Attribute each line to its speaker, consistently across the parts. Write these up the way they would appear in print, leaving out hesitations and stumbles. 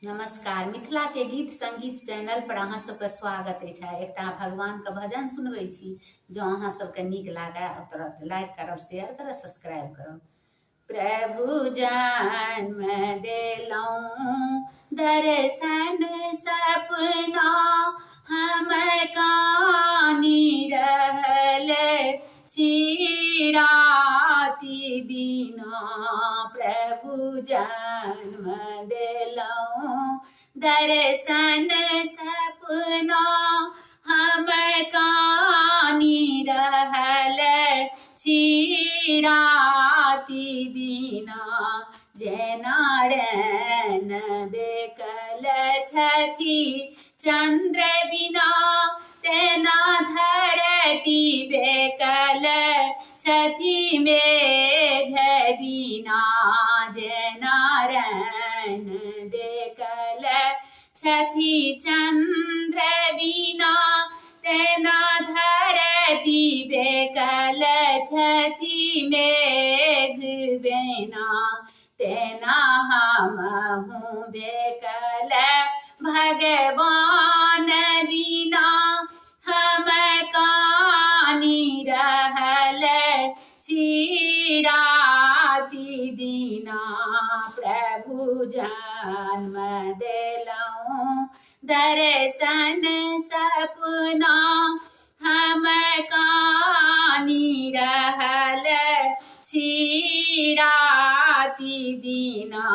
Speaker 1: नमस्कार। मिथिला के गीत संगीत चैनल पर अहाँ सबके स्वागत अछि। एकटा भगवान के भजन सुनबै छी। जो अहाँ सबके नीक लागे तुरंत लाइक करब, शेयर करब, सब्सक्राइब करब। प्रभु जन्म देलौं दर्शन सपना, हम कानी रहल छी राति दीना। प्रभु जन्म देलौं दर्शन सपना, हम कानी रहल छी राति दीना। जेना रैन बेकल छथि चंद्र बिना, तेना धरती बेकल छथि मेघ बिना। जेना रैन बेकल छथि चंद्र बिना, तेना धरती बेकल छथि मेघ बिना। तेना हमहु बेकल भगवान बिना, हम कानी रहल छी राति दीना। प्रभु जन्म देलौं दर्शन सपना, हम कानी रहल छी राति दीना।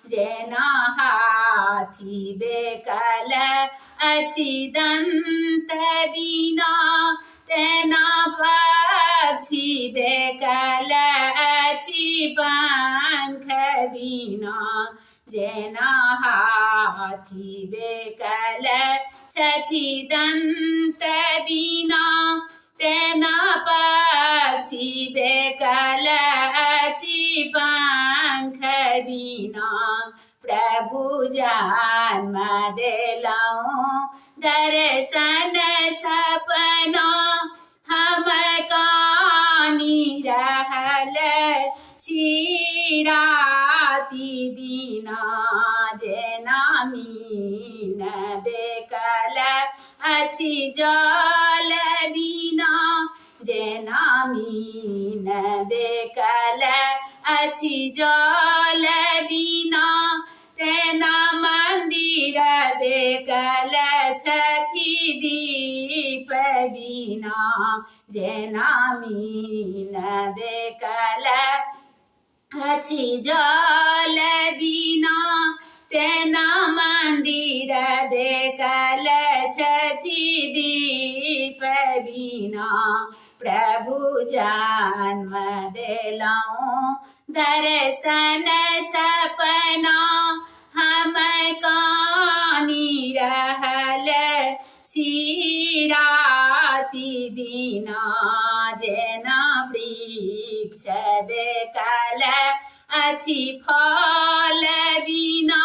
Speaker 1: जेना हाथी बेकल अछि दंत बिना, तेना पक्षी बेकल अछि पंख बिना। जेना हाथी बेकल छथि दंत बिना, तेना पक्षी बेकल अछि पंख बिना। प्रभु जन्म देलौं दर्शन सपना, हम कानी रहल छी राति दीना। जेना मीन बेकल अछि जल बिना, जेना मीन बेकल अछि जल बिना, तेना मंदिर बेकल छथि दीप बिना। जेना मीन बेकल अछि जल बिना, तेना मंदिर बेकल छथि दीप बिना। प्रभु जन्म देलौं दर्शन सपना, हम कानी रहल छी राति दीना। जेना वृक्ष बेकल अछि फल बिना,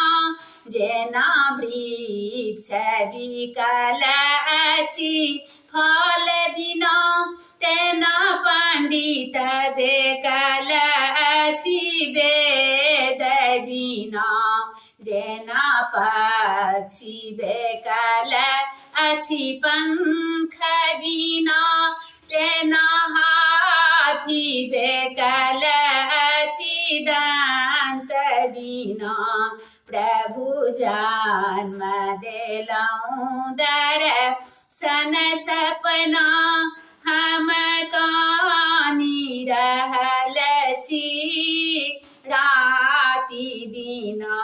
Speaker 1: जेना वृक्ष बिकल अछि फल बिना, तेना पंडित बेकल अछि वेद बिना। जेना पक्षी बेकल अछि पंख बिना, तेना हाथी बेकल अछि दंत बिना। प्रभु जन्म देलौं दर्शन सपना, हम कानी रहल छी राति दीना।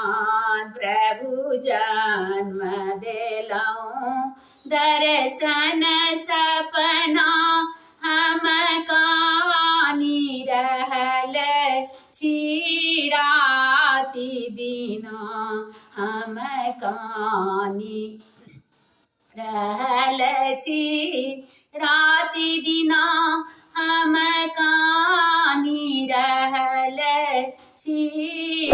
Speaker 1: प्रभु जन्म देलौं दर्शन सपना, हम कानी रहल छी राति दीना। हम कानी रहल छी राति दीना, हम कानी रहल छी